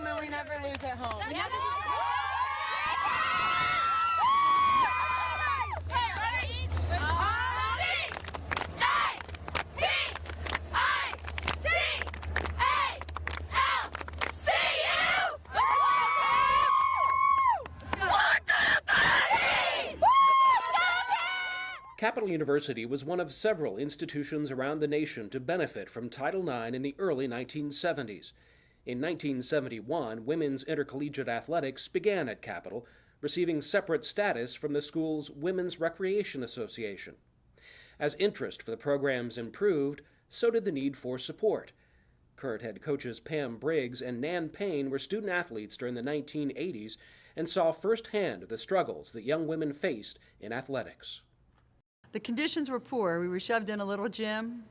and we never lose at home. We never Capital University was one of several institutions around the nation to benefit from Title IX in the early 1970s. In 1971, women's intercollegiate athletics began at Capital, receiving separate status from the school's Women's Recreation Association. As interest for the programs improved, so did the need for support. Current head coaches Pam Briggs and Nan Payne were student athletes during the 1980s and saw firsthand the struggles that young women faced in athletics. The conditions were poor. We were shoved in a little gym.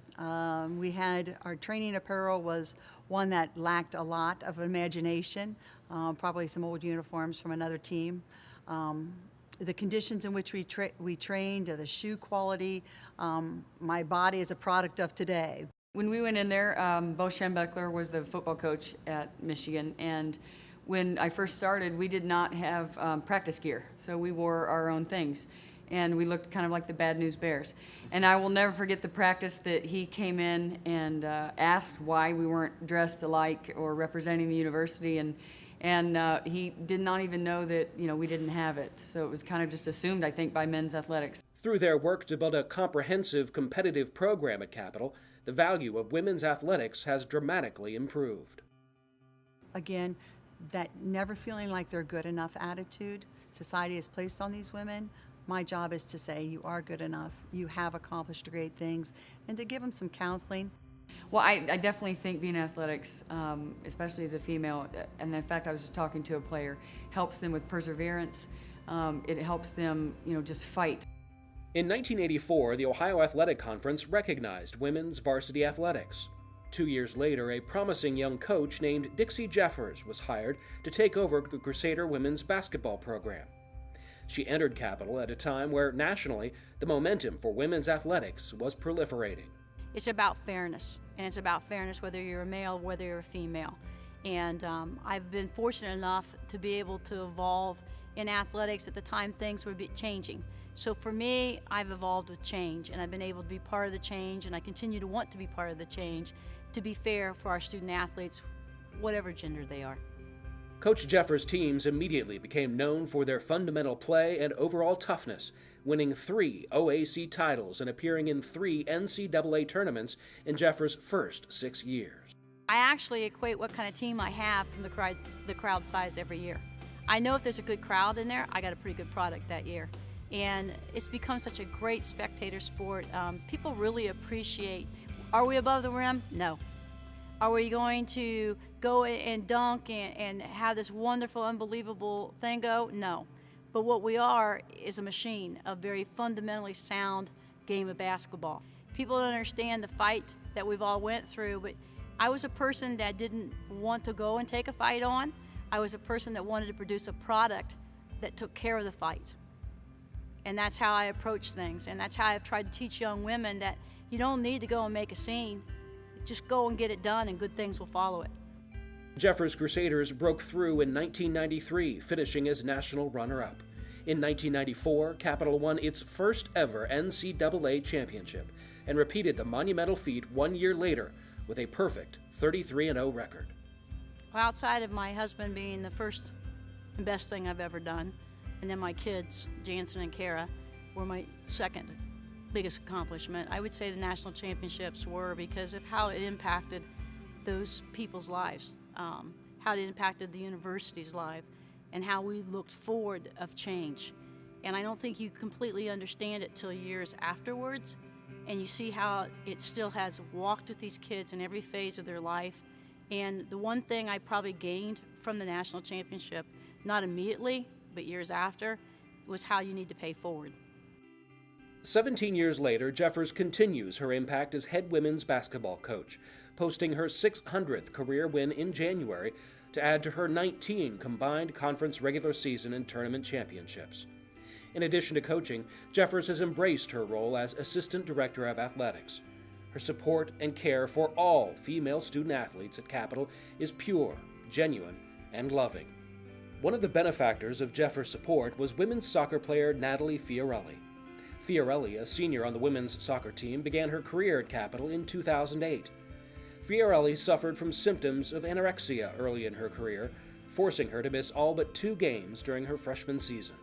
We had our training apparel was one that lacked a lot of imagination, probably some old uniforms from another team. The conditions in which we trained, the shoe quality, my body is a product of today. When we went in there, Bo Schembechler was the football coach at Michigan, and when I first started, we did not have practice gear, so we wore our own things. And we looked kind of like the Bad News Bears. And I will never forget the practice that he came in and asked why we weren't dressed alike or representing the university, and he did not even know that we didn't have it. So it was kind of just assumed, I think, by men's athletics. Through their work to build a comprehensive competitive program at Capital, the value of women's athletics has dramatically improved. Again, that never feeling like they're good enough attitude society has placed on these women. My job is to say you are good enough, you have accomplished great things, and to give them some counseling. Well, I definitely think being in athletics, especially as a female, and in fact I was just talking to a player, helps them with perseverance. It helps them, just fight. In 1984, the Ohio Athletic Conference recognized women's varsity athletics. 2 years later, a promising young coach named Dixie Jeffers was hired to take over the Crusader women's basketball program. She entered Capital at a time where, nationally, the momentum for women's athletics was proliferating. It's about fairness, and it's about fairness whether you're a male, whether you're a female. And I've been fortunate enough to be able to evolve in athletics at the time things were changing. So for me, I've evolved with change, and I've been able to be part of the change, and I continue to want to be part of the change to be fair for our student athletes, whatever gender they are. Coach Jeffers' teams immediately became known for their fundamental play and overall toughness, winning 3 OAC titles and appearing in 3 NCAA tournaments in Jeffers' first 6 years. I actually equate what kind of team I have from the crowd size every year. I know if there's a good crowd in there, I got a pretty good product that year. And it's become such a great spectator sport. People really appreciate, are we above the rim? No. Are we going to go and dunk and have this wonderful, unbelievable thing go? No. But what we are is a machine, a very fundamentally sound game of basketball. People don't understand the fight that we've all went through, but I was a person that didn't want to go and take a fight on. I was a person that wanted to produce a product that took care of the fight. And that's how I approach things, and that's how I've tried to teach young women that you don't need to go and make a scene. Just go and get it done, and good things will follow it. Jeffers' Crusaders broke through in 1993, finishing as national runner-up. In 1994, Capital won its first ever NCAA championship and repeated the monumental feat 1 year later with a perfect 33-0 record. Well, outside of my husband being the first and best thing I've ever done, and then my kids, Jansen and Kara, were my second biggest accomplishment. I would say the national championships were because of how it impacted those people's lives, how it impacted the university's life, and how we looked forward of change. And I don't think you completely understand it till years afterwards, and you see how it still has walked with these kids in every phase of their life. And the one thing I probably gained from the national championship, not immediately, but years after, was how you need to pay forward. 17 years later, Jeffers continues her impact as head women's basketball coach, posting her 600th career win in January to add to her 19 combined conference regular season and tournament championships. In addition to coaching, Jeffers has embraced her role as Assistant Director of Athletics. Her support and care for all female student athletes at Capital is pure, genuine, and loving. One of the benefactors of Jeffers' support was women's soccer player Natalie Fiorelli. Fiorelli, a senior on the women's soccer team, began her career at Capital in 2008. Fiorelli suffered from symptoms of anorexia early in her career, forcing her to miss all but 2 games during her freshman season.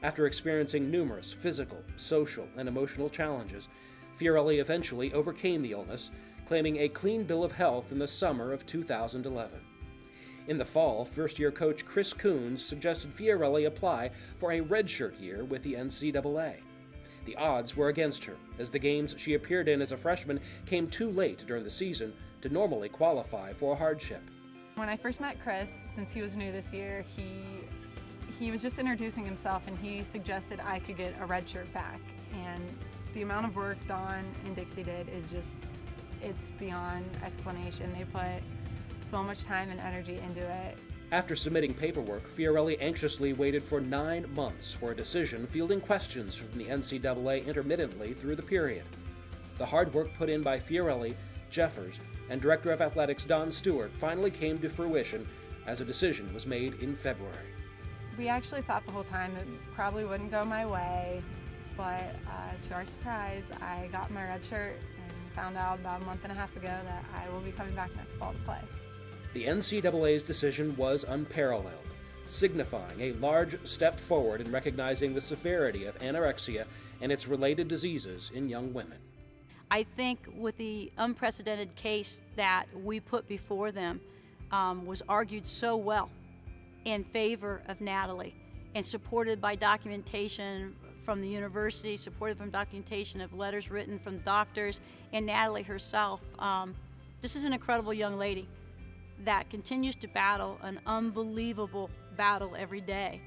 After experiencing numerous physical, social, and emotional challenges, Fiorelli eventually overcame the illness, claiming a clean bill of health in the summer of 2011. In the fall, first-year coach Chris Coons suggested Fiorelli apply for a redshirt year with the NCAA. The odds were against her, as the games she appeared in as a freshman came too late during the season to normally qualify for a hardship. When I first met Chris, since he was new this year, he was just introducing himself and he suggested I could get a red shirt back. And the amount of work Dawn and Dixie did is just, it's beyond explanation. They put so much time and energy into it. After submitting paperwork, Fiorelli anxiously waited for 9 months for a decision, fielding questions from the NCAA intermittently through the period. The hard work put in by Fiorelli, Jeffers, and Director of Athletics Don Stewart finally came to fruition as a decision was made in February. We actually thought the whole time it probably wouldn't go my way, but to our surprise, I got my red shirt and found out about a month and a half ago that I will be coming back next fall to play. The NCAA's decision was unparalleled, signifying a large step forward in recognizing the severity of anorexia and its related diseases in young women. I think with the unprecedented case that we put before them was argued so well in favor of Natalie and supported by documentation from the university, supported from documentation of letters written from doctors and Natalie herself. This is an incredible young lady that continues to battle an unbelievable battle every day.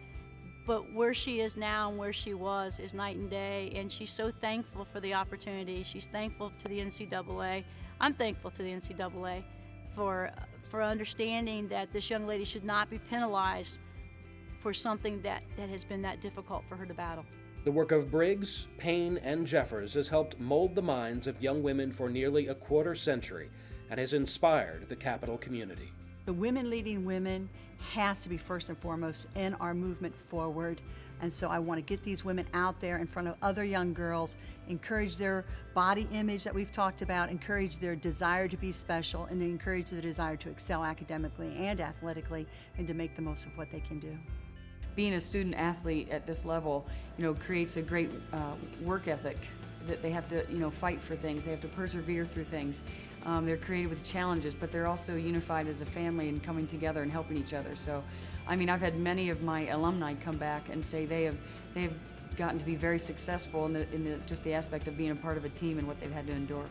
But where she is now and where she was is night and day, and she's so thankful for the opportunity. She's thankful to the NCAA. I'm thankful to the NCAA for understanding that this young lady should not be penalized for something that has been that difficult for her to battle. The work of Briggs, Payne, and Jeffers has helped mold the minds of young women for nearly a quarter century and has inspired the Capital community. The Women Leading Women has to be first and foremost in our movement forward. And so I want to get these women out there in front of other young girls, encourage their body image that we've talked about, encourage their desire to be special, and encourage their desire to excel academically and athletically and to make the most of what they can do. Being a student athlete at this level, creates a great work ethic that they have to, fight for things. They have to persevere through things. They're created with challenges, but they're also unified as a family and coming together and helping each other. So, I've had many of my alumni come back and say they have gotten to be very successful in just the aspect of being a part of a team and what they've had to endure.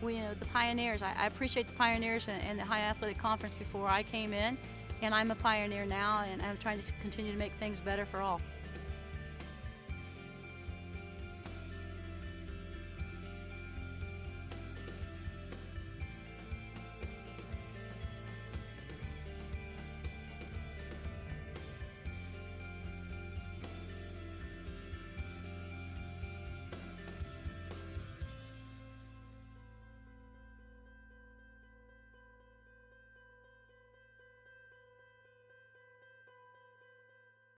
The pioneers, I appreciate the pioneers and the High Athletic Conference before I came in, and I'm a pioneer now, and I'm trying to continue to make things better for all.